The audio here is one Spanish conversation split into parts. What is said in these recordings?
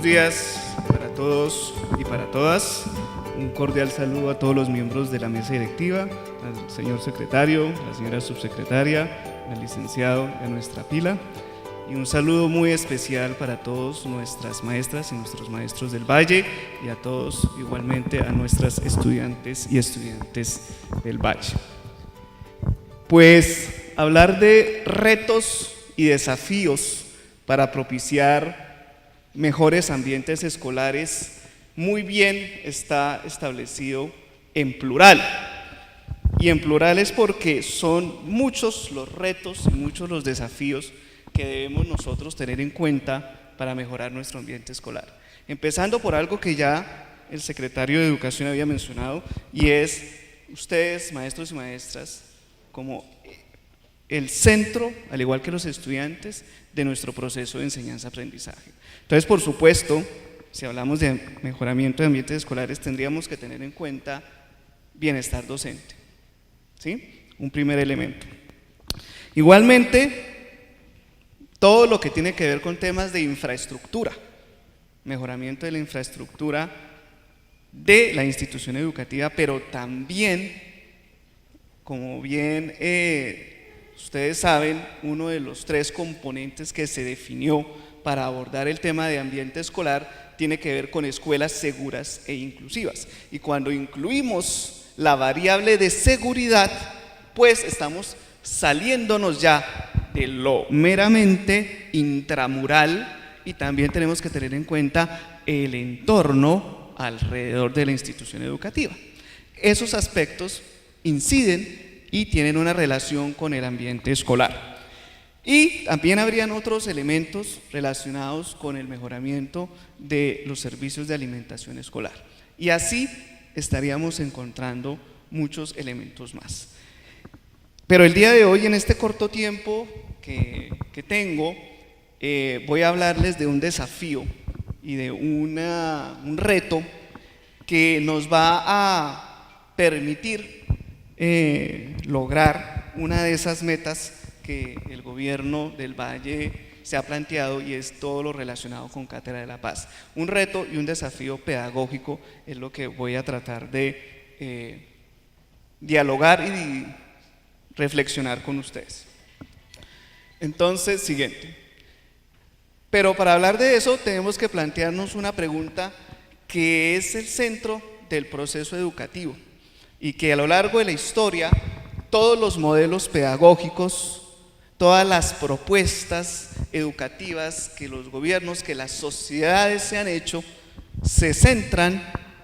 días para todos y para todas. Un cordial saludo a todos los miembros de la mesa directiva, al señor secretario, a la señora subsecretaria, al licenciado de nuestra pila. Y un saludo muy especial para todos nuestras maestras y nuestros maestros del Valle y a todos igualmente a nuestras estudiantes y estudiantes del Valle. Pues hablar de retos y desafíos para propiciar mejores ambientes escolares muy bien está establecido en plural. Y en plural es porque son muchos los retos y muchos los desafíos que debemos nosotros tener en cuenta para mejorar nuestro ambiente escolar. Empezando por algo que ya el secretario de Educación había mencionado, y es ustedes, maestros y maestras, como el centro, al igual que los estudiantes, de nuestro proceso de enseñanza-aprendizaje. Entonces, por supuesto, si hablamos de mejoramiento de ambientes escolares, tendríamos que tener en cuenta bienestar docente, ¿sí? Un primer elemento. Igualmente, todo lo que tiene que ver con temas de infraestructura, mejoramiento de la infraestructura de la institución educativa, pero también, como bien ustedes saben, uno de los 3 componentes que se definió para abordar el tema de ambiente escolar tiene que ver con escuelas seguras e inclusivas. Y cuando incluimos la variable de seguridad, pues estamos saliéndonos ya de lo meramente intramural y también tenemos que tener en cuenta el entorno alrededor de la institución educativa. Esos aspectos inciden y tienen una relación con el ambiente escolar. Y también habrían otros elementos relacionados con el mejoramiento de los servicios de alimentación escolar. Y así estaríamos encontrando muchos elementos más. Pero el día de hoy, en este corto tiempo que tengo, voy a hablarles de un desafío y de un reto que nos va a permitir lograr una de esas metas que el gobierno del Valle se ha planteado, y es todo lo relacionado con Cátedra de la Paz. Un reto y un desafío pedagógico es lo que voy a tratar de dialogar y reflexionar con ustedes. Entonces, siguiente. Pero para hablar de eso tenemos que plantearnos una pregunta que es el centro del proceso educativo y que a lo largo de la historia todos los modelos pedagógicos, todas las propuestas educativas que los gobiernos, que las sociedades se han hecho, se centran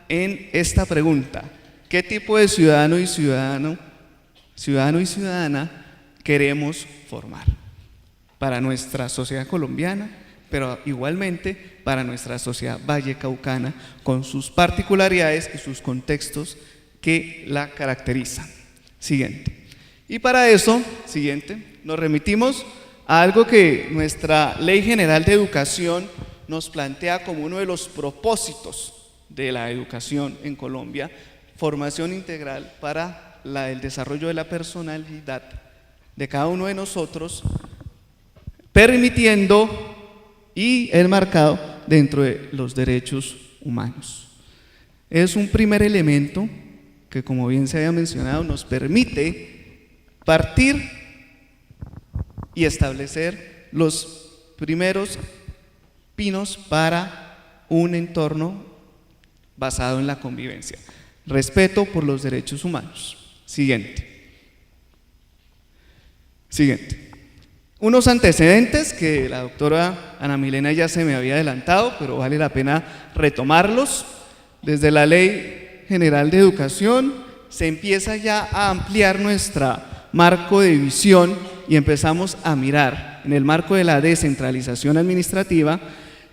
en esta pregunta: ¿qué tipo de ciudadano y ciudadana queremos formar para nuestra sociedad colombiana, pero igualmente para nuestra sociedad vallecaucana, con sus particularidades y sus contextos que la caracterizan? Siguiente. Y para eso, siguiente, nos remitimos a algo que nuestra Ley General de Educación nos plantea como uno de los propósitos de la educación en Colombia: formación integral para el desarrollo de la personalidad de cada uno de nosotros, permitiendo y enmarcado dentro de los derechos humanos. Es un primer elemento que, como bien se había mencionado, nos permite partir y establecer los primeros pinos para un entorno basado en la convivencia. Respeto por los derechos humanos. Siguiente. Unos antecedentes que la doctora Ana Milena ya se me había adelantado, pero vale la pena retomarlos. Desde la Ley General de Educación se empieza ya a ampliar nuestro marco de visión y empezamos a mirar en el marco de la descentralización administrativa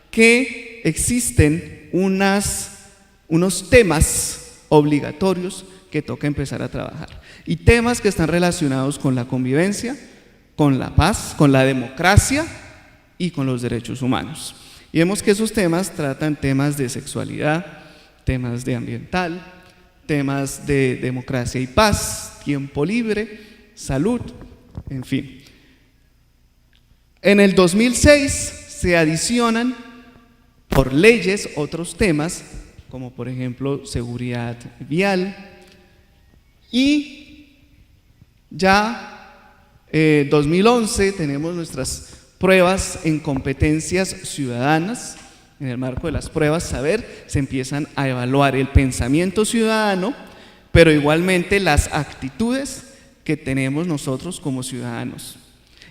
que existen unos temas obligatorios que toca empezar a trabajar, y temas que están relacionados con la convivencia, con la paz, con la democracia y con los derechos humanos. Y vemos que esos temas tratan temas de sexualidad, temas de ambiental, temas de democracia y paz, tiempo libre, salud, en fin. En el 2006 se adicionan por leyes otros temas, como por ejemplo seguridad vial, y ya 2011 tenemos nuestras pruebas en competencias ciudadanas. En el marco de las pruebas saber se empiezan a evaluar el pensamiento ciudadano, pero igualmente las actitudes que tenemos nosotros como ciudadanos.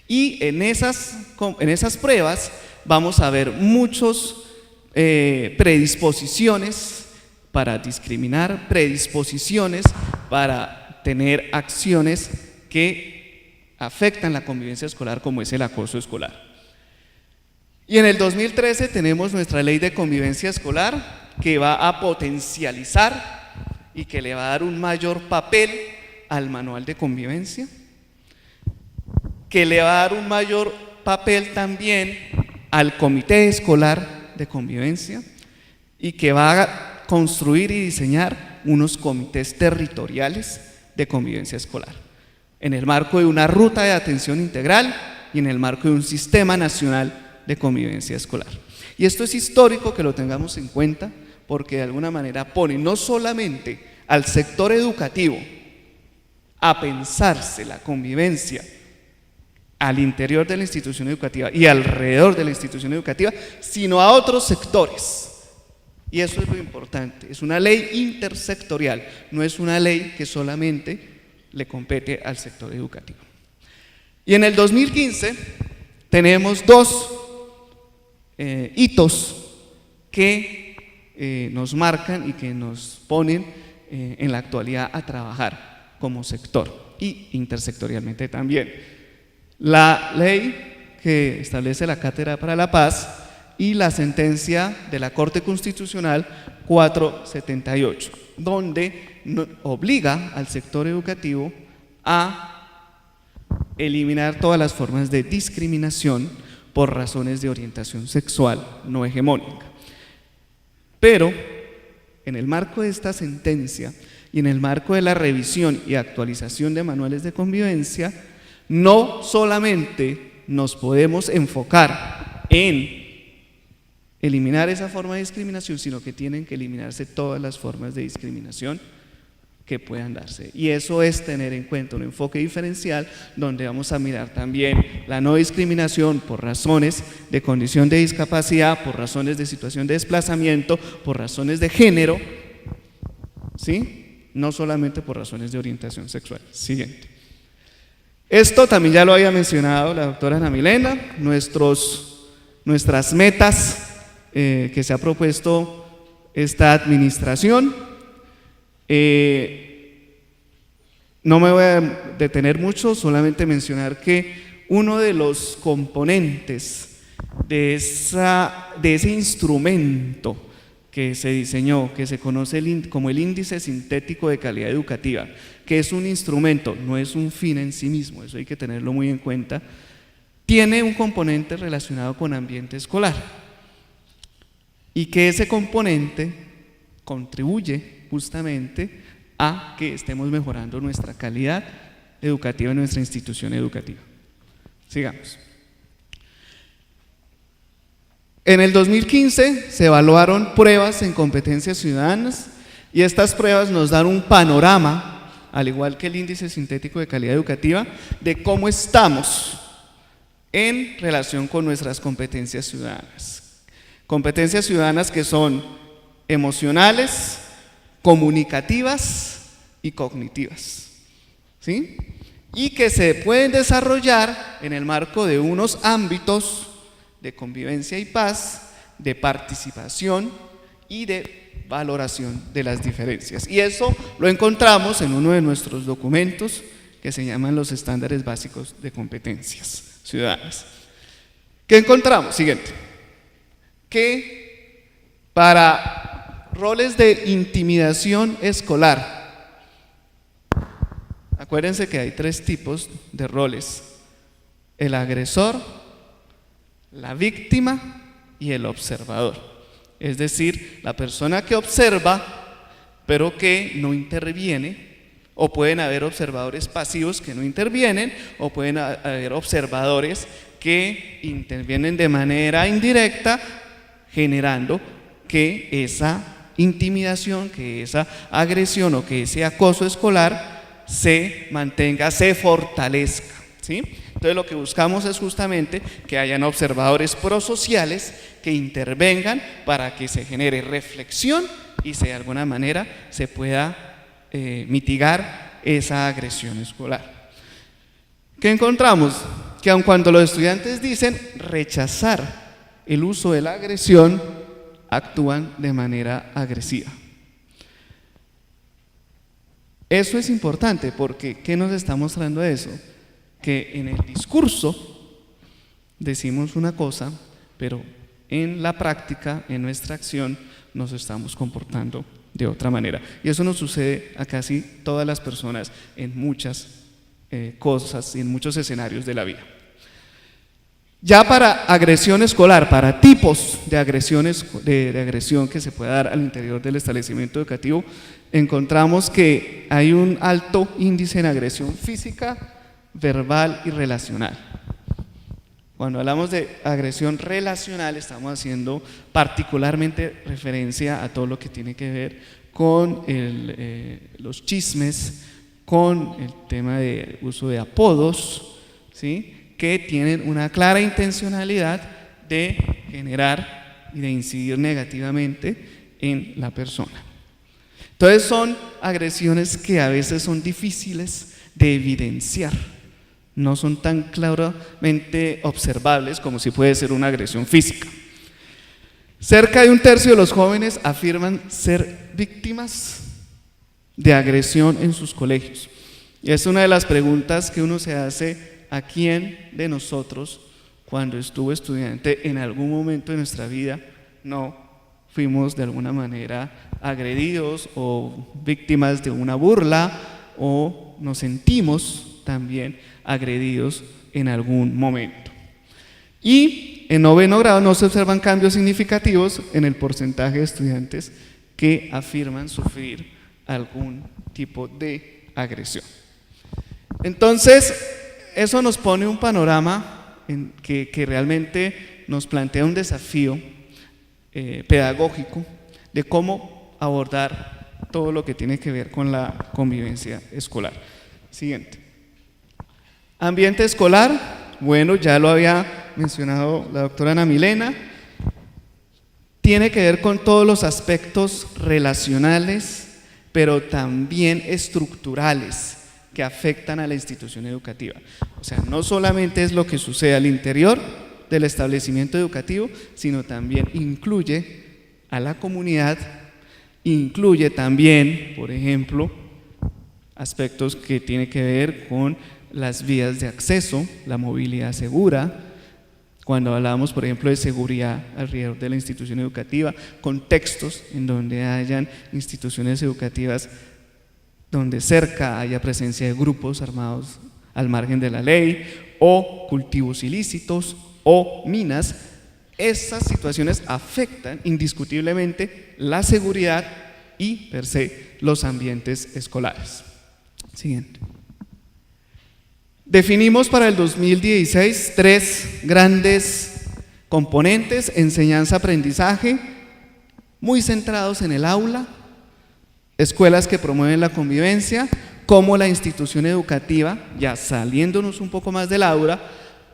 Y en esas pruebas vamos a ver muchos predisposiciones para discriminar, predisposiciones para tener acciones que afectan la convivencia escolar, como es el acoso escolar. Y en el 2013 tenemos nuestra ley de convivencia escolar, que va a potencializar y que le va a dar un mayor papel al manual de convivencia, que le va a dar un mayor papel también al comité escolar de convivencia, y que va a construir y diseñar unos comités territoriales de convivencia escolar, en el marco de una ruta de atención integral y en el marco de un sistema nacional de convivencia escolar. Y esto es histórico que lo tengamos en cuenta, porque de alguna manera pone no solamente al sector educativo a pensarse la convivencia al interior de la institución educativa y alrededor de la institución educativa, sino a otros sectores. Y eso es lo importante, es una ley intersectorial, no es una ley que solamente le compete al sector educativo. Y en el 2015 tenemos dos hitos que nos marcan y que nos ponen en la actualidad a trabajar como sector y intersectorialmente también. La ley que establece la Cátedra para la Paz y la sentencia de la Corte Constitucional 478, donde obliga al sector educativo a eliminar todas las formas de discriminación por razones de orientación sexual no hegemónica. Pero en el marco de esta sentencia y en el marco de la revisión y actualización de manuales de convivencia, no solamente nos podemos enfocar en eliminar esa forma de discriminación, sino que tienen que eliminarse todas las formas de discriminación que puedan darse. Y eso es tener en cuenta un enfoque diferencial, donde vamos a mirar también la no discriminación por razones de condición de discapacidad, por razones de situación de desplazamiento, por razones de género, ¿sí? No solamente por razones de orientación sexual. Siguiente. Esto también ya lo había mencionado la doctora Ana Milena, nuestras metas que se ha propuesto esta administración. No me voy a detener mucho, solamente mencionar que uno de los componentes de ese instrumento que se diseñó, que se conoce como el índice sintético de calidad educativa, que es un instrumento, no es un fin en sí mismo, eso hay que tenerlo muy en cuenta, tiene un componente relacionado con ambiente escolar, y que ese componente contribuye justamente a que estemos mejorando nuestra calidad educativa en nuestra institución educativa. Sigamos. En el 2015 se evaluaron pruebas en competencias ciudadanas, y estas pruebas nos dan un panorama, al igual que el índice sintético de calidad educativa, de cómo estamos en relación con nuestras competencias ciudadanas. Competencias ciudadanas que son emocionales, comunicativas y cognitivas, ¿sí? Y que se pueden desarrollar en el marco de unos ámbitos de convivencia y paz, de participación y de valoración de las diferencias. Y eso lo encontramos en uno de nuestros documentos que se llaman los estándares básicos de competencias ciudadanas. ¿Qué encontramos? Siguiente. Que para roles de intimidación escolar, acuérdense que hay 3 tipos de roles: el agresor, la víctima y el observador. Es decir, la persona que observa pero que no interviene, o pueden haber observadores pasivos que no intervienen, o pueden haber observadores que intervienen de manera indirecta, generando que esa intimidación, que esa agresión o que ese acoso escolar se mantenga, se fortalezca, ¿sí? Entonces lo que buscamos es justamente que hayan observadores prosociales que intervengan para que se genere reflexión y de alguna manera se pueda mitigar esa agresión escolar. ¿Qué encontramos? Que aun cuando los estudiantes dicen rechazar el uso de la agresión, actúan de manera agresiva. Eso es importante porque ¿qué nos está mostrando eso? Que en el discurso decimos una cosa, pero en la práctica, en nuestra acción, nos estamos comportando de otra manera. Y eso nos sucede a casi todas las personas en muchas cosas y en muchos escenarios de la vida. Ya para agresión escolar, para tipos de agresiones, de agresión que se puede dar al interior del establecimiento educativo, encontramos que hay un alto índice en agresión física, verbal y relacional. Cuando hablamos de agresión relacional, estamos haciendo particularmente referencia a todo lo que tiene que ver con los chismes, con el tema de uso de apodos, ¿sí?, que tienen una clara intencionalidad de generar y de incidir negativamente en la persona. Entonces son agresiones que a veces son difíciles de evidenciar, no son tan claramente observables como si puede ser una agresión física. Cerca de un tercio de los jóvenes afirman ser víctimas de agresión en sus colegios. Y es una de las preguntas que uno se hace: ¿a quién de nosotros, cuando estuvo estudiante, en algún momento de nuestra vida no fuimos de alguna manera agredidos o víctimas de una burla, o nos sentimos también agredidos en algún momento? Y en 9º grado no se observan cambios significativos en el porcentaje de estudiantes que afirman sufrir algún tipo de agresión. Entonces, eso nos pone un panorama que realmente nos plantea un desafío pedagógico de cómo abordar todo lo que tiene que ver con la convivencia escolar. Siguiente. Ambiente escolar, bueno, ya lo había mencionado la doctora Ana Milena, tiene que ver con todos los aspectos relacionales, pero también estructurales que afectan a la institución educativa. O sea, no solamente es lo que sucede al interior del establecimiento educativo, sino también incluye a la comunidad, incluye también, por ejemplo, aspectos que tienen que ver con las vías de acceso, la movilidad segura. Cuando hablamos, por ejemplo, de seguridad alrededor de la institución educativa, contextos en donde hayan instituciones educativas donde cerca haya presencia de grupos armados al margen de la ley, o cultivos ilícitos, o minas. Estas situaciones afectan indiscutiblemente la seguridad y, per se, los ambientes escolares. Siguiente. Definimos para el 2016 3 grandes componentes: enseñanza-aprendizaje, muy centrados en el aula; escuelas que promueven la convivencia, cómo la institución educativa, ya saliéndonos un poco más del aula,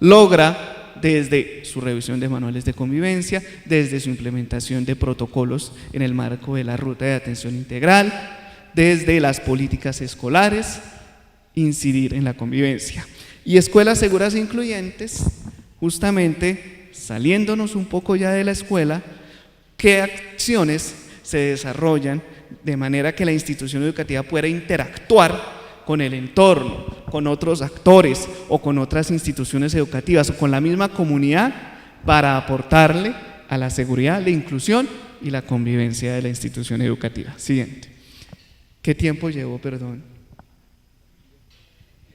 logra desde su revisión de manuales de convivencia, desde su implementación de protocolos en el marco de la ruta de atención integral, desde las políticas escolares, incidir en la convivencia. Y escuelas seguras e incluyentes, justamente saliéndonos un poco ya de la escuela, qué acciones se desarrollan de manera que la institución educativa pueda interactuar con el entorno, con otros actores o con otras instituciones educativas o con la misma comunidad para aportarle a la seguridad, la inclusión y la convivencia de la institución educativa. Siguiente. ¿Qué tiempo llevo, perdón?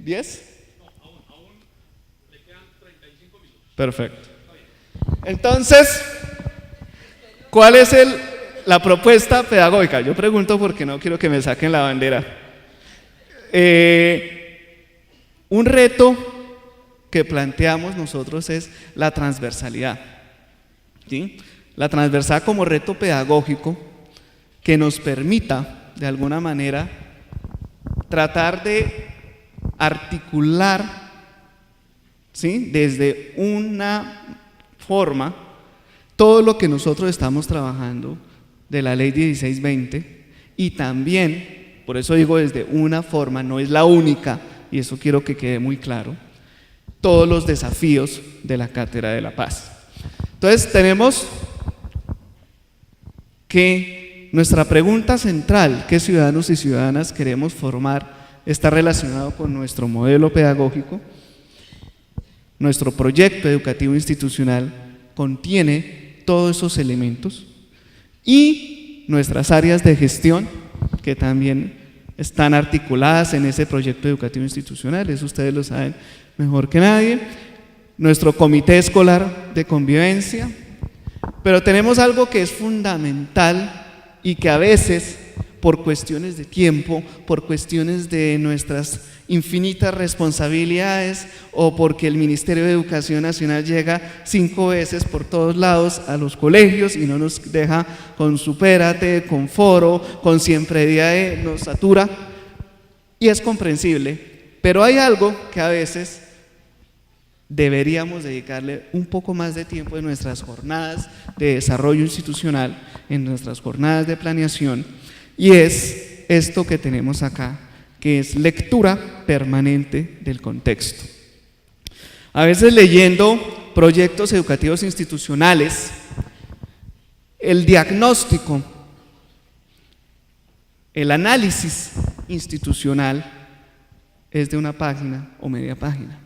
¿10? Aún le quedan 35 minutos. Perfecto. Entonces, ¿cuál es la propuesta pedagógica? Yo pregunto porque no quiero que me saquen la bandera. Un reto que planteamos nosotros es la transversalidad, ¿sí? La transversal como reto pedagógico que nos permita, de alguna manera, tratar de articular, ¿sí?, desde una forma todo lo que nosotros estamos trabajando de la ley 1620 y también, por eso digo desde una forma, no es la única, y eso quiero que quede muy claro, todos los desafíos de la Cátedra de la Paz. Entonces tenemos que nuestra pregunta central, ¿qué ciudadanos y ciudadanas queremos formar?, está relacionado con nuestro modelo pedagógico. Nuestro proyecto educativo institucional contiene todos esos elementos y nuestras áreas de gestión que también están articuladas en ese proyecto educativo institucional, eso ustedes lo saben mejor que nadie, nuestro comité escolar de convivencia, pero tenemos algo que es fundamental y que a veces por cuestiones de tiempo, por cuestiones de nuestras infinitas responsabilidades o porque el Ministerio de Educación Nacional llega 5 veces por todos lados a los colegios y no nos deja con Supérate, con Foro, con Siempre Día E, nos satura y es comprensible, pero hay algo que a veces deberíamos dedicarle un poco más de tiempo en nuestras jornadas de desarrollo institucional, en nuestras jornadas de planeación, y es esto que tenemos acá, que es lectura permanente del contexto. A veces leyendo proyectos educativos institucionales, el diagnóstico, el análisis institucional es de una página o media página.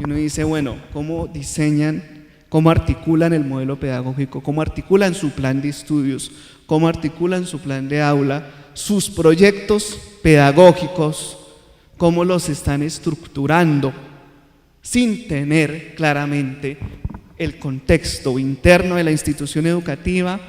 Y uno dice, bueno, ¿cómo diseñan, cómo articulan el modelo pedagógico, cómo articulan su plan de estudios, cómo articulan su plan de aula, sus proyectos pedagógicos, cómo los están estructurando sin tener claramente el contexto interno de la institución educativa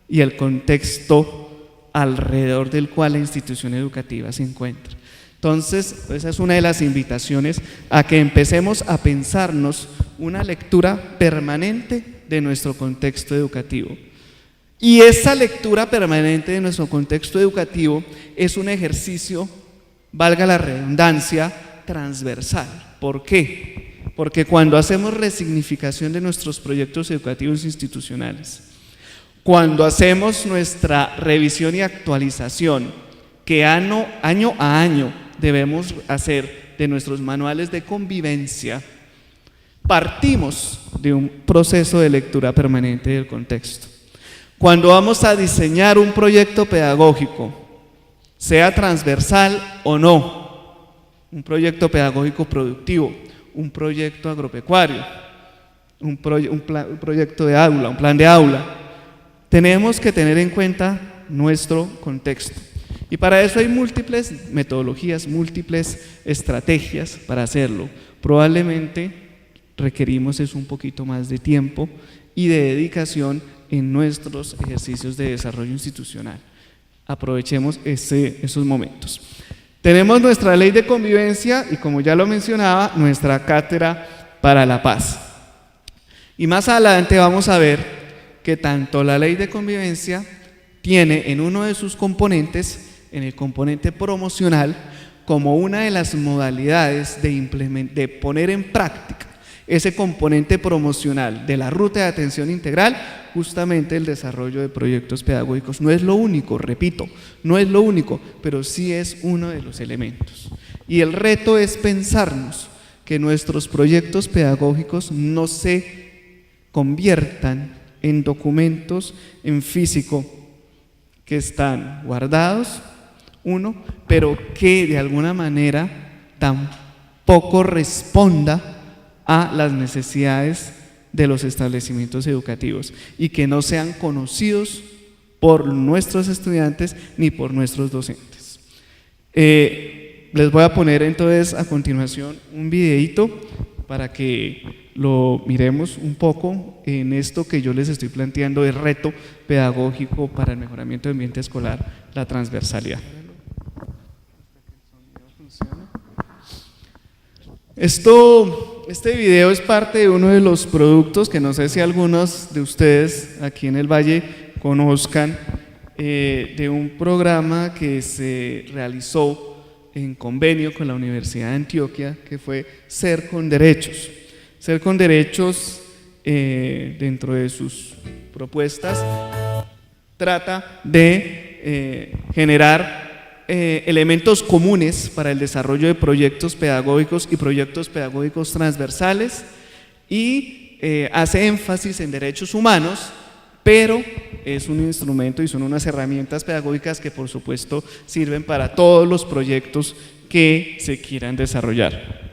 y el contexto alrededor del cual la institución educativa se encuentra? Entonces, esa es una de las invitaciones a que empecemos a pensarnos una lectura permanente de nuestro contexto educativo. Y esa lectura permanente de nuestro contexto educativo es un ejercicio, valga la redundancia, transversal. ¿Por qué? Porque cuando hacemos resignificación de nuestros proyectos educativos institucionales, cuando hacemos nuestra revisión y actualización, que año a año debemos hacer de nuestros manuales de convivencia, partimos de un proceso de lectura permanente del contexto. Cuando vamos a diseñar un proyecto pedagógico, sea transversal o no, un proyecto pedagógico productivo, un proyecto agropecuario, un proyecto de aula, un plan de aula, tenemos que tener en cuenta nuestro contexto. Y para eso hay múltiples metodologías, múltiples estrategias para hacerlo. Probablemente requerimos es un poquito más de tiempo y de dedicación en nuestros ejercicios de desarrollo institucional. Aprovechemos esos momentos. Tenemos nuestra ley de convivencia y, como ya lo mencionaba, nuestra cátedra para la paz. Y más adelante vamos a ver que tanto la ley de convivencia tiene en uno de sus componentes, en el componente promocional, como una de las modalidades de poner en práctica ese componente promocional de la ruta de atención integral, justamente el desarrollo de proyectos pedagógicos. No es lo único, repito, no es lo único, pero sí es uno de los elementos. Y el reto es pensarnos que nuestros proyectos pedagógicos no se conviertan en documentos en físico que están guardados, pero que de alguna manera tampoco responda a las necesidades de los establecimientos educativos y que no sean conocidos por nuestros estudiantes ni por nuestros docentes. Les voy a poner entonces a continuación un videíto para que lo miremos un poco en esto que yo les estoy planteando de reto pedagógico para el mejoramiento del ambiente escolar, la transversalidad. Esto Este video es parte de uno de los productos que no sé si algunos de ustedes aquí en el Valle conozcan, de un programa que se realizó en convenio con la Universidad de Antioquia, que fue Ser con Derechos. Ser con Derechos, dentro de sus propuestas, trata de generar elementos comunes para el desarrollo de proyectos pedagógicos y proyectos pedagógicos transversales y hace énfasis en derechos humanos, pero es un instrumento y son unas herramientas pedagógicas que por supuesto sirven para todos los proyectos que se quieran desarrollar.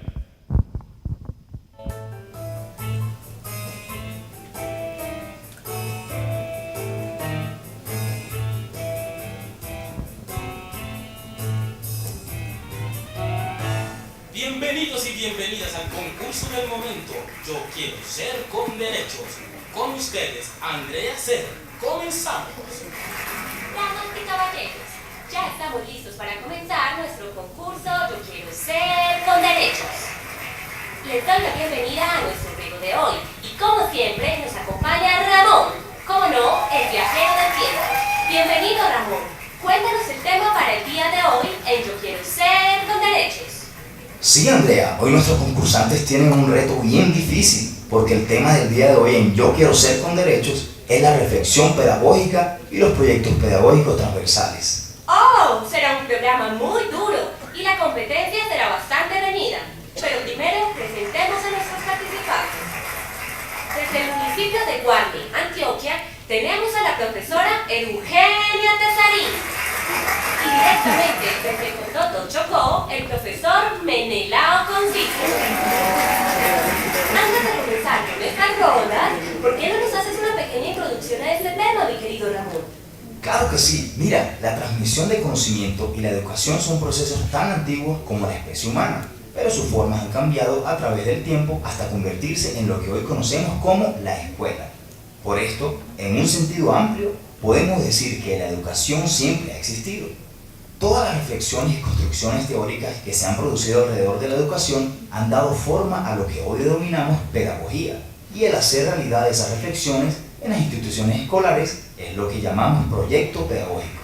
Bienvenidos y bienvenidas al concurso del momento. Yo quiero ser con derechos. Con ustedes, Andrea Ser. Comenzamos. Damas y caballeros, ya estamos listos para comenzar nuestro concurso Yo quiero ser con derechos. Les doy la bienvenida a nuestro juego de hoy y como siempre nos acompaña Ramón, como no, el viajero del tiempo. Bienvenido Ramón, cuéntanos el tema para el día de hoy en Yo quiero ser con derechos. Sí, Andrea, hoy nuestros concursantes tienen un reto bien difícil, porque el tema del día de hoy en Yo quiero ser con derechos es la reflexión pedagógica y los proyectos pedagógicos transversales. ¡Oh! Será un programa muy duro y la competencia será bastante reñida. Pero primero presentemos a nuestros participantes. Desde el municipio de Guarne, Antioquia, tenemos a la profesora Eugenia Tesarín. Y directamente desde Cototo, Chocó, el profesor Menelao Concito. Antes de comenzar con estas rondas, ¿por qué no nos haces una pequeña introducción a este tema, mi querido Ramón? Claro que sí. Mira, la transmisión de conocimiento y la educación son procesos tan antiguos como la especie humana, pero sus formas han cambiado a través del tiempo hasta convertirse en lo que hoy conocemos como la escuela. Por esto, en un sentido amplio, podemos decir que la educación siempre ha existido. Todas las reflexiones y construcciones teóricas que se han producido alrededor de la educación han dado forma a lo que hoy denominamos pedagogía, y el hacer realidad esas reflexiones en las instituciones escolares es lo que llamamos proyecto pedagógico.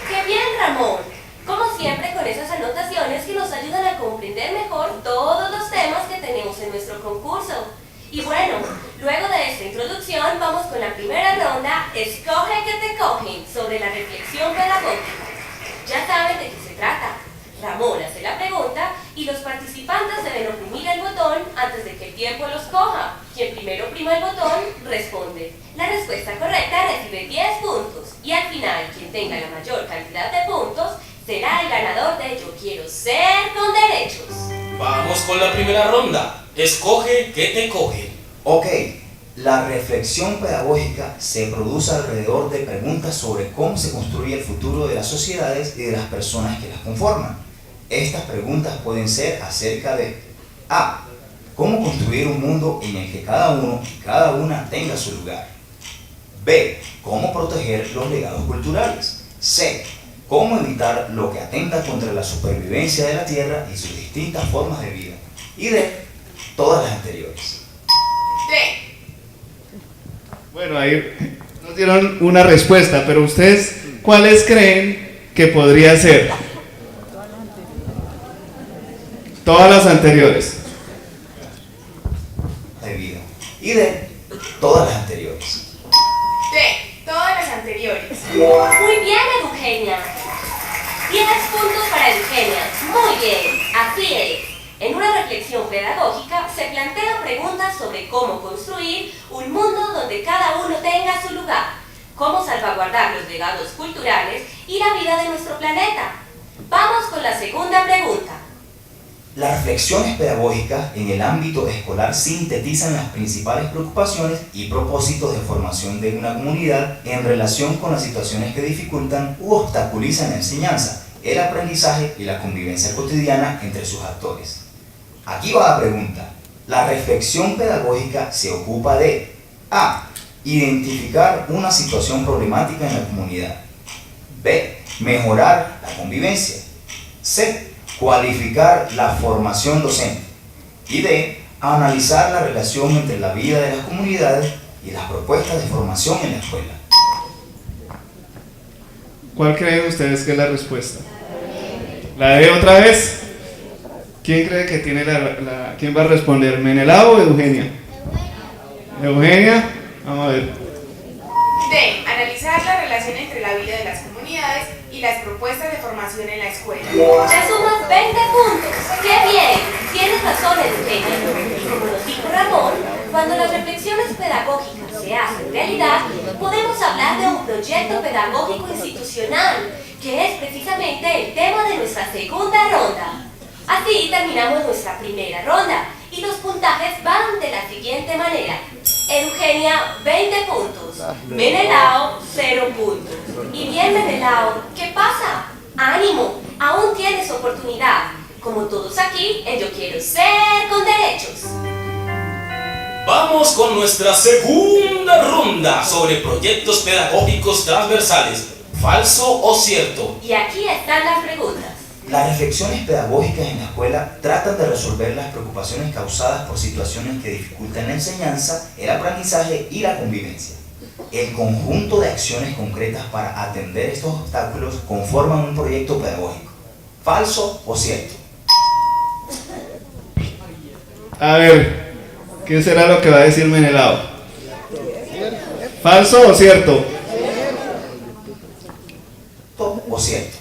¡Qué bien, Ramón! Como siempre, con esas anotaciones que nos ayudan a comprender mejor todos los temas que tenemos en nuestro concurso. Y bueno, luego de esta introducción vamos con la primera ronda, Escoge que te cogen, sobre la reflexión pedagógica. Ya saben de qué se trata. Ramón hace la pregunta y los participantes deben oprimir el botón antes de que el tiempo los coja. Quien primero oprima el botón, responde. La respuesta correcta recibe 10 puntos y al final, quien tenga la mayor cantidad de puntos será el ganador de Yo quiero ser con derechos. Vamos con la primera ronda. Escoge que te cogen. Ok, la reflexión pedagógica se produce alrededor de preguntas sobre cómo se construye el futuro de las sociedades y de las personas que las conforman. Estas preguntas pueden ser acerca de A. Cómo construir un mundo en el que cada uno y cada una tenga su lugar. B. Cómo proteger los legados culturales. C. Cómo evitar lo que atenta contra la supervivencia de la Tierra y sus distintas formas de vida. Y D. Todas las anteriores. Bueno, ahí nos dieron una respuesta, pero ustedes, ¿cuáles creen que podría ser? Todas las anteriores. Debido. Y D. Todas las anteriores. Todas las anteriores. Muy bien, Eugenia. 10 puntos para Eugenia. Muy bien, así es. En una reflexión pedagógica se plantean preguntas sobre cómo construir un mundo donde cada uno tenga su lugar, cómo salvaguardar los legados culturales y la vida de nuestro planeta. Vamos con la segunda pregunta. Las reflexiones pedagógicas en el ámbito escolar sintetizan las principales preocupaciones y propósitos de formación de una comunidad en relación con las situaciones que dificultan u obstaculizan la enseñanza, el aprendizaje y la convivencia cotidiana entre sus actores. Aquí va la pregunta. La reflexión pedagógica se ocupa de A. Identificar una situación problemática en la comunidad. B. Mejorar la convivencia. C. Cualificar la formación docente. Y D, a analizar la relación entre la vida de las comunidades y las propuestas de formación en la escuela. ¿Cuál creen ustedes que es la respuesta? ¿La D otra vez? ¿Quién cree que tiene quién va a responder? ¿Menelao o Eugenia? Eugenia, vamos a ver. D. Analizar la relación entre la vida de las comunidades y las propuestas de formación en la escuela. Ya sumas 20 puntos. ¡Qué bien! Tienes razón, Eugenia. Y como nos dijo Ramón, cuando las reflexiones pedagógicas se hacen realidad, podemos hablar de un proyecto pedagógico institucional, que es precisamente el tema de nuestra segunda ronda. Así terminamos nuestra primera ronda y los puntajes van de la siguiente manera. Eugenia, 20 puntos. Menelao, 0 puntos. Y bien, Menelao, ¿qué pasa? ¡Ánimo! Aún tienes oportunidad. Como todos aquí, en Yo Quiero Ser con Derechos. Vamos con nuestra segunda ronda sobre proyectos pedagógicos transversales. ¿Falso o cierto? Y aquí están las preguntas. Las reflexiones pedagógicas en la escuela tratan de resolver las preocupaciones causadas por situaciones que dificultan la enseñanza, el aprendizaje y la convivencia. El conjunto de acciones concretas para atender estos obstáculos conforman un proyecto pedagógico. ¿Falso o cierto? A ver, ¿qué será lo que va a decir Menelao? ¿Falso o cierto? ¿O cierto?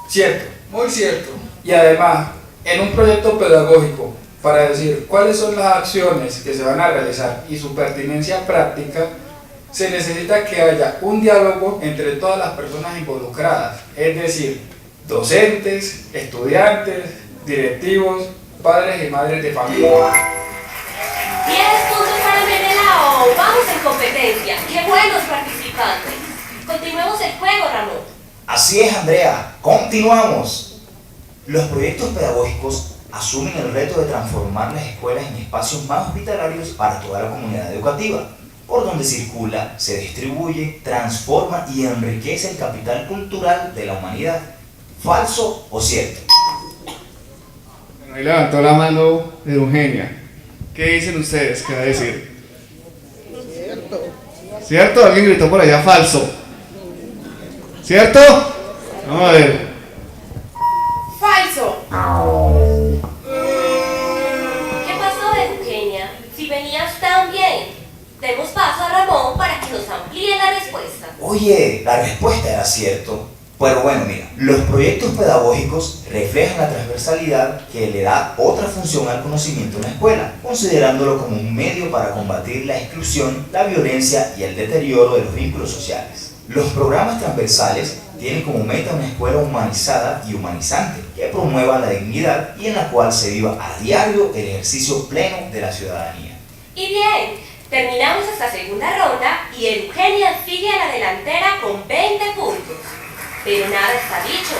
Cierto, muy cierto. Y además, en un proyecto pedagógico, para decir cuáles son las acciones que se van a realizar y su pertinencia práctica, se necesita que haya un diálogo entre todas las personas involucradas, es decir, docentes, estudiantes, directivos, padres y madres de familia. 10 puntos para Menelao. Vamos en competencia. ¡Qué buenos participantes! Continuemos el juego, Ramón. Así es, Andrea. Continuamos. Los proyectos pedagógicos asumen el reto de transformar las escuelas en espacios más hospitalarios para toda la comunidad educativa, por donde circula, se distribuye, transforma y enriquece el capital cultural de la humanidad. ¿Falso o cierto? Bueno, ahí levantó la mano Eugenia. ¿Qué dicen ustedes? ¿Qué va a decir? Cierto. ¿Cierto? Alguien gritó por allá falso. ¿Cierto? Vamos a ver. Falso. ¿Qué pasó, Eugenia? Si venías tan bien. Demos paso a Ramón para que nos amplíe la respuesta. Oye, la respuesta era cierto. Pero bueno, mira, los proyectos pedagógicos reflejan la transversalidad que le da otra función al conocimiento en la escuela, considerándolo como un medio para combatir la exclusión, la violencia y el deterioro de los vínculos sociales. Los programas transversales tienen como meta una escuela humanizada y humanizante que promueva la dignidad y en la cual se viva a diario el ejercicio pleno de la ciudadanía. Y bien, terminamos esta segunda ronda y Eugenia sigue a la delantera con 20 puntos. Pero nada está dicho.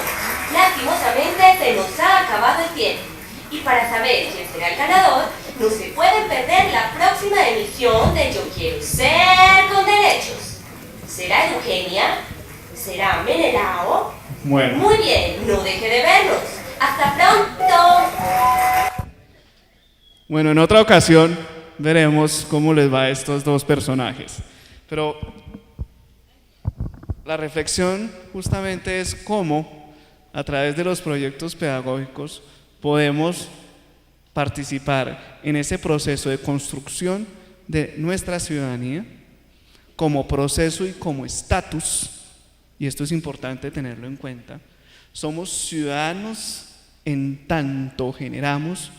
Lastimosamente se nos ha acabado el tiempo. Y para saber quién será el ganador, no se pueden perder la próxima emisión de Yo Quiero Ser con Derechos. ¿Será Eugenia? ¿Será Menelao? Bueno. Muy bien, no deje de vernos. ¡Hasta pronto! Bueno, en otra ocasión veremos cómo les va a estos dos personajes. Pero la reflexión justamente es cómo, a través de los proyectos pedagógicos, podemos participar en ese proceso de construcción de nuestra ciudadanía como proceso y como estatus, y esto es importante tenerlo en cuenta. Somos ciudadanos en tanto generamos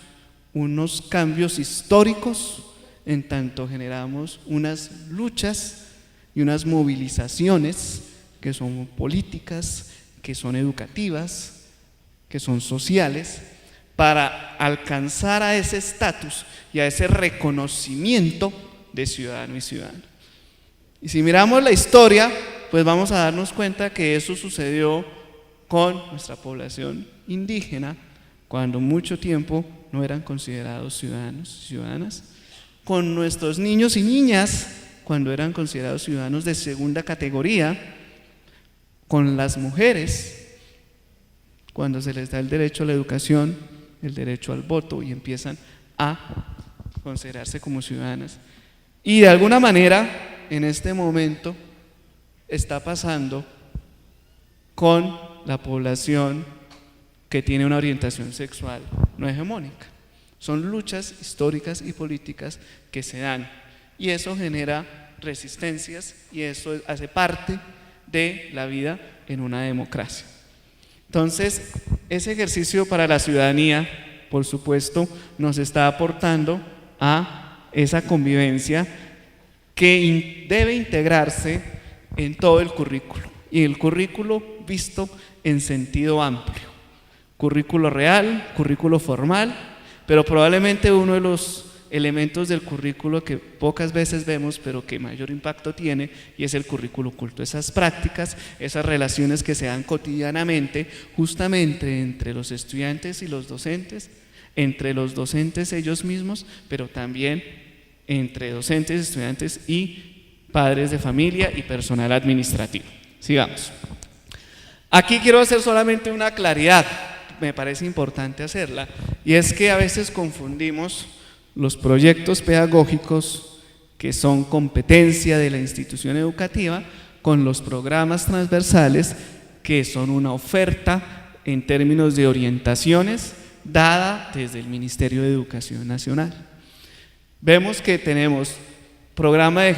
unos cambios históricos, en tanto generamos unas luchas y unas movilizaciones que son políticas, que son educativas, que son sociales, para alcanzar a ese estatus y a ese reconocimiento de ciudadano y ciudadana. Y si miramos la historia, pues vamos a darnos cuenta que eso sucedió con nuestra población indígena, cuando mucho tiempo no eran considerados ciudadanos y ciudadanas, con nuestros niños y niñas, cuando eran considerados ciudadanos de segunda categoría, con las mujeres, cuando se les da el derecho a la educación, el derecho al voto y empiezan a considerarse como ciudadanas. Y de alguna manera, en este momento, está pasando con la población que tiene una orientación sexual no hegemónica. Son luchas históricas y políticas que se dan, y eso genera resistencias, y eso hace parte de la vida en una democracia. Entonces, ese ejercicio para la ciudadanía, por supuesto, nos está aportando a esa convivencia que debe integrarse en todo el currículo, y el currículo visto en sentido amplio: currículo real, currículo formal, pero probablemente uno de los elementos del currículo que pocas veces vemos, pero que mayor impacto tiene, y es el currículo oculto. Esas prácticas, esas relaciones que se dan cotidianamente, justamente entre los estudiantes y los docentes, entre los docentes ellos mismos, pero también entre docentes, estudiantes y padres de familia y personal administrativo. Sigamos. Aquí quiero hacer solamente una claridad, me parece importante hacerla, y es que a veces confundimos los proyectos pedagógicos que son competencia de la institución educativa con los programas transversales, que son una oferta en términos de orientaciones dada desde el Ministerio de Educación Nacional. Vemos que tenemos programa de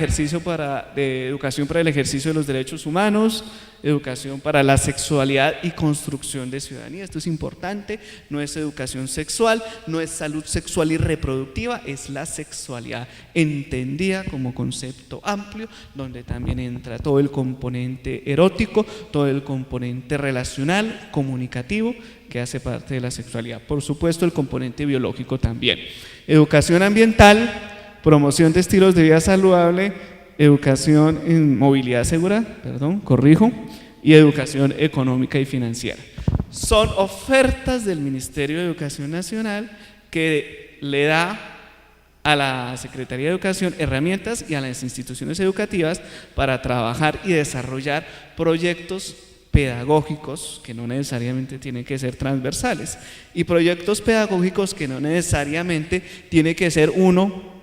educación para el ejercicio de los derechos humanos, educación para la sexualidad y construcción de ciudadanía. Esto es importante, no es educación sexual, no es salud sexual y reproductiva, es la sexualidad entendida como concepto amplio, donde también entra todo el componente erótico, todo el componente relacional, comunicativo, que hace parte de la sexualidad. Por supuesto, el componente biológico también. Educación ambiental, promoción de estilos de vida saludable, educación en movilidad segura, y educación económica y financiera. Son ofertas del Ministerio de Educación Nacional que le da a la Secretaría de Educación herramientas y a las instituciones educativas para trabajar y desarrollar proyectos pedagógicos que no necesariamente tienen que ser transversales, y proyectos pedagógicos que no necesariamente tiene que ser uno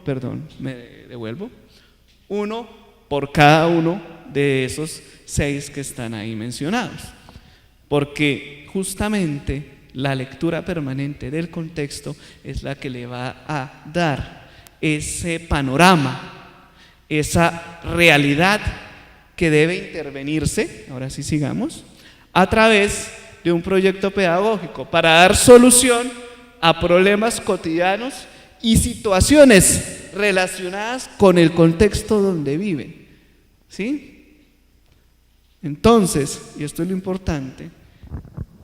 por cada uno de esos 6 que están ahí mencionados, porque justamente la lectura permanente del contexto es la que le va a dar ese panorama, esa realidad que debe intervenirse, ahora sí sigamos, a través de un proyecto pedagógico para dar solución a problemas cotidianos y situaciones relacionadas con el contexto donde viven, ¿sí? Entonces, y esto es lo importante,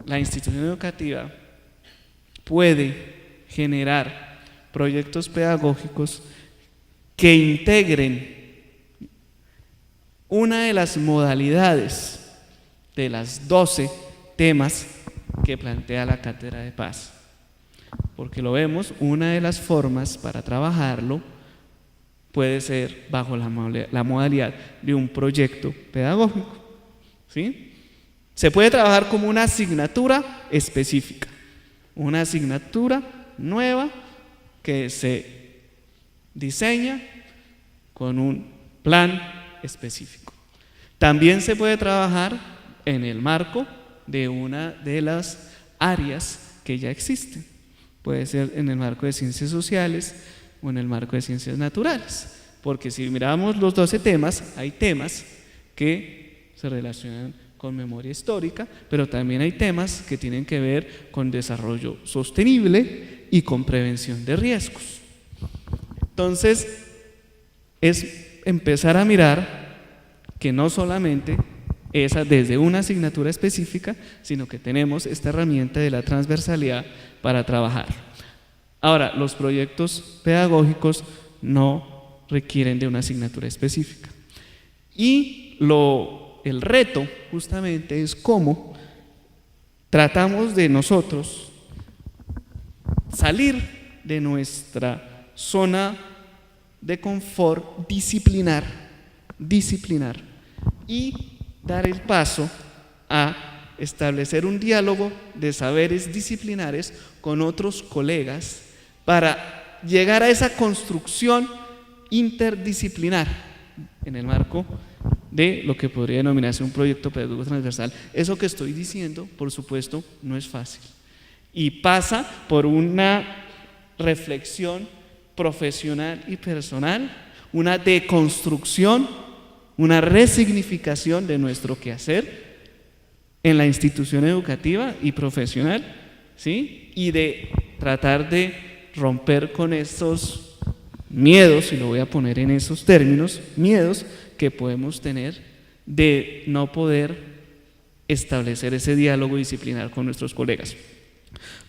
la institución educativa puede generar proyectos pedagógicos que integren una de las modalidades de las 12 temas que plantea la Cátedra de Paz. Porque lo vemos, una de las formas para trabajarlo puede ser bajo la modalidad de un proyecto pedagógico, ¿sí? Se puede trabajar como una asignatura específica, una asignatura nueva que se diseña con un plan específico. También se puede trabajar en el marco de una de las áreas que ya existen. Puede ser en el marco de ciencias sociales o en el marco de ciencias naturales, porque si miramos los 12 temas, hay temas que se relacionan con memoria histórica, pero también hay temas que tienen que ver con desarrollo sostenible y con prevención de riesgos. Entonces, es empezar a mirar que no solamente es desde una asignatura específica, sino que tenemos esta herramienta de la transversalidad para trabajar. Ahora, los proyectos pedagógicos no requieren de una asignatura específica. Y el reto justamente es cómo tratamos de nosotros salir de nuestra zona de confort, disciplinar y dar el paso a establecer un diálogo de saberes disciplinares con otros colegas para llegar a esa construcción interdisciplinar en el marco de lo que podría denominarse un proyecto pedagógico transversal. Eso que estoy diciendo, por supuesto, no es fácil y pasa por una reflexión profesional y personal, una deconstrucción, una resignificación de nuestro quehacer en la institución educativa y profesional, ¿sí? Y de tratar de romper con esos miedos, y lo voy a poner en esos términos, miedos que podemos tener de no poder establecer ese diálogo disciplinar con nuestros colegas.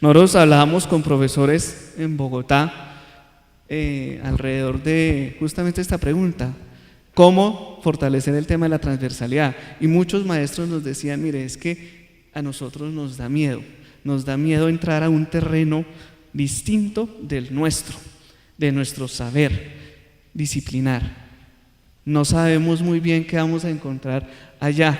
Nosotros hablábamos con profesores en Bogotá alrededor de justamente esta pregunta: ¿cómo fortalecer el tema de la transversalidad? Y muchos maestros nos decían: mire, es que a nosotros nos da miedo entrar a un terreno distinto del nuestro, de nuestro saber disciplinar. No sabemos muy bien qué vamos a encontrar allá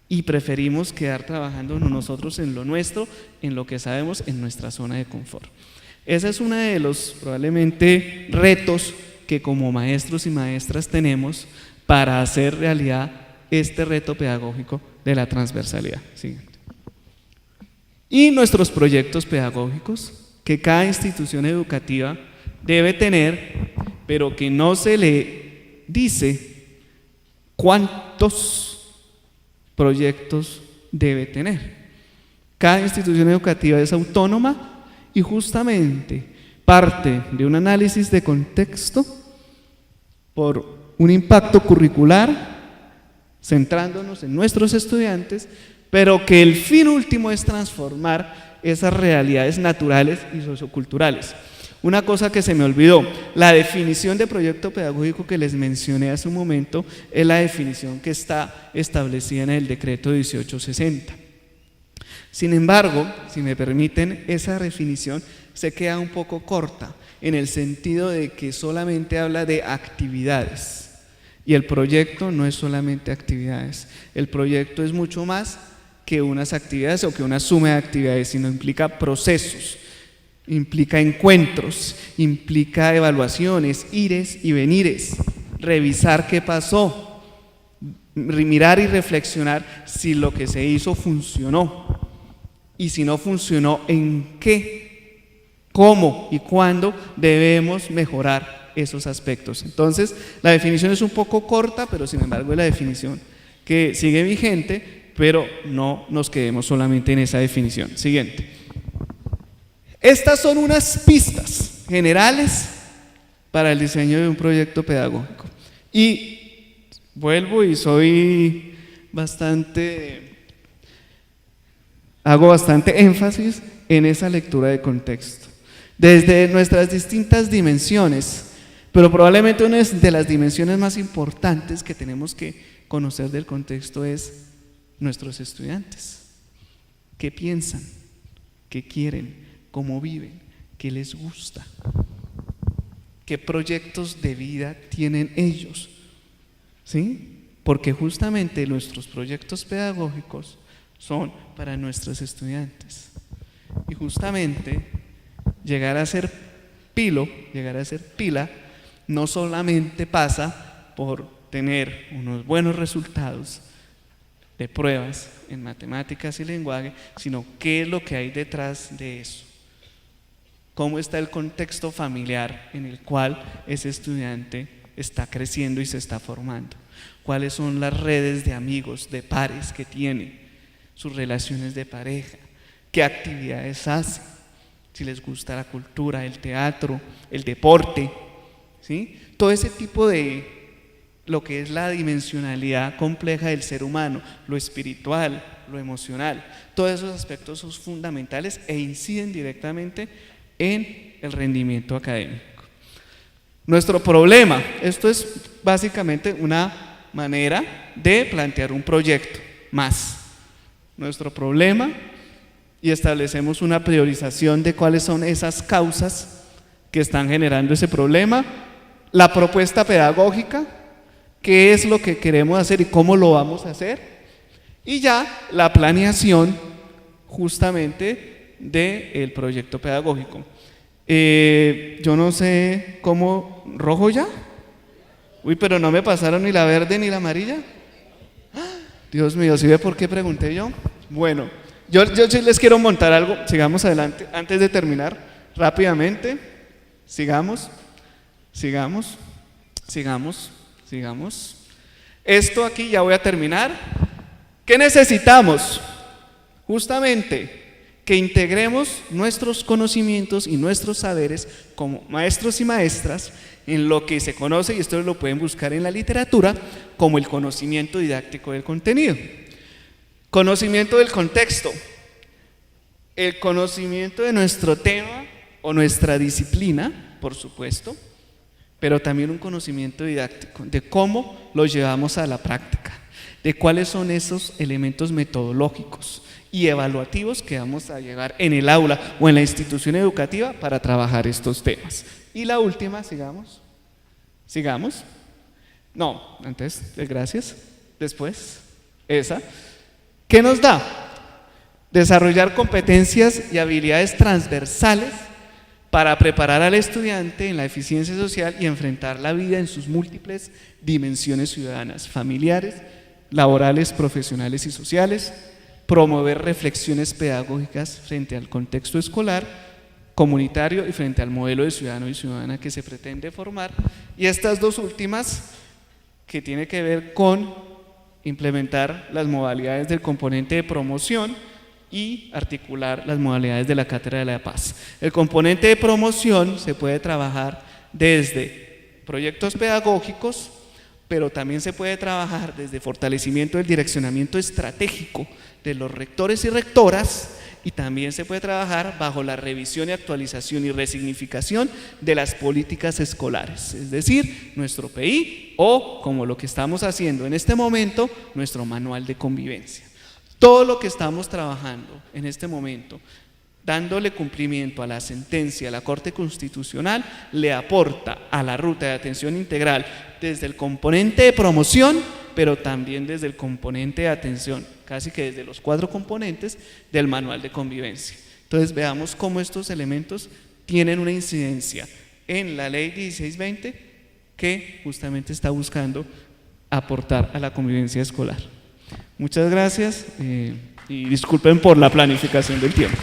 y preferimos quedar trabajando nosotros en lo nuestro, en lo que sabemos, en nuestra zona de confort. Ese es uno de los probablemente retos que como maestros y maestras tenemos para hacer realidad este reto pedagógico de la transversalidad. Siguiente. Y nuestros proyectos pedagógicos que cada institución educativa debe tener, pero que no se le dice cuántos proyectos debe tener. Cada institución educativa es autónoma y justamente parte de un análisis de contexto por un impacto curricular, centrándonos en nuestros estudiantes, pero que el fin último es transformar esas realidades naturales y socioculturales. Una cosa que se me olvidó: la definición de proyecto pedagógico que les mencioné hace un momento es la definición que está establecida en el decreto 1860. Sin embargo, si me permiten, esa definición se queda un poco corta, en el sentido de que solamente habla de actividades, y el proyecto no es solamente actividades. El proyecto es mucho más que unas actividades o que una suma de actividades, sino implica procesos, implica encuentros, implica evaluaciones, ires y venires, revisar qué pasó, mirar y reflexionar si lo que se hizo funcionó, y si no funcionó, en qué, cómo y cuándo debemos mejorar esos aspectos. Entonces, la definición es un poco corta, pero sin embargo es la definición que sigue vigente, pero no nos quedemos solamente en esa definición. Siguiente. Estas son unas pistas generales para el diseño de un proyecto pedagógico. Y vuelvo y hago bastante énfasis en esa lectura de contexto. Desde nuestras distintas dimensiones, pero probablemente una de las dimensiones más importantes que tenemos que conocer del contexto es nuestros estudiantes. ¿Qué piensan? ¿Qué quieren? ¿Cómo viven? ¿Qué les gusta? ¿Qué proyectos de vida tienen ellos? ¿Sí? Porque justamente nuestros proyectos pedagógicos son para nuestros estudiantes. Y justamente llegar a ser pila, no solamente pasa por tener unos buenos resultados de pruebas en matemáticas y lenguaje, sino qué es lo que hay detrás de eso. Cómo está el contexto familiar en el cual ese estudiante está creciendo y se está formando. Cuáles son las redes de amigos, de pares que tiene, sus relaciones de pareja, qué actividades hacen, si les gusta la cultura, el teatro, el deporte, ¿sí? Todo ese tipo de lo que es la dimensionalidad compleja del ser humano, lo espiritual, lo emocional, todos esos aspectos son fundamentales e inciden directamente en el rendimiento académico. Nuestro problema, esto es básicamente una manera de plantear un proyecto más. Nuestro problema, y establecemos una priorización de cuáles son esas causas que están generando ese problema, la propuesta pedagógica, qué es lo que queremos hacer y cómo lo vamos a hacer, y ya la planeación justamente del proyecto pedagógico. Yo no sé cómo, ¿rojo ya? Uy, pero no me pasaron ni la verde ni la amarilla. Dios mío, ¿sí ve por qué pregunté yo? Bueno, yo sí les quiero montar algo, sigamos adelante, antes de terminar, rápidamente, sigamos. Esto aquí ya voy a terminar. ¿Qué necesitamos? Justamente que integremos nuestros conocimientos y nuestros saberes como maestros y maestras en lo que se conoce, y esto lo pueden buscar en la literatura, como el conocimiento didáctico del contenido. Conocimiento del contexto, el conocimiento de nuestro tema o nuestra disciplina, por supuesto, pero también un conocimiento didáctico de cómo lo llevamos a la práctica, de cuáles son esos elementos metodológicos y evaluativos que vamos a llevar en el aula o en la institución educativa para trabajar estos temas. Y la última, sigamos. No, antes, gracias. Después, esa. ¿Qué nos da? Desarrollar competencias y habilidades transversales para preparar al estudiante en la eficiencia social y enfrentar la vida en sus múltiples dimensiones ciudadanas, familiares, laborales, profesionales y sociales, promover reflexiones pedagógicas frente al contexto escolar, comunitario y frente al modelo de ciudadano y ciudadana que se pretende formar. Y estas dos últimas, que tiene que ver con implementar las modalidades del componente de promoción y articular las modalidades de la Cátedra de la Paz. El componente de promoción se puede trabajar desde proyectos pedagógicos, pero también se puede trabajar desde fortalecimiento del direccionamiento estratégico de los rectores y rectoras, y también se puede trabajar bajo la revisión y actualización y resignificación de las políticas escolares, es decir, nuestro PI o, como lo que estamos haciendo en este momento, nuestro manual de convivencia. Todo lo que estamos trabajando en este momento, dándole cumplimiento a la sentencia de la Corte Constitucional, le aporta a la ruta de atención integral desde el componente de promoción, pero también desde el componente de atención, casi que desde los 4 componentes del manual de convivencia. Entonces veamos cómo estos elementos tienen una incidencia en la ley 1620 que justamente está buscando aportar a la convivencia escolar. Muchas gracias y disculpen por la planificación del tiempo.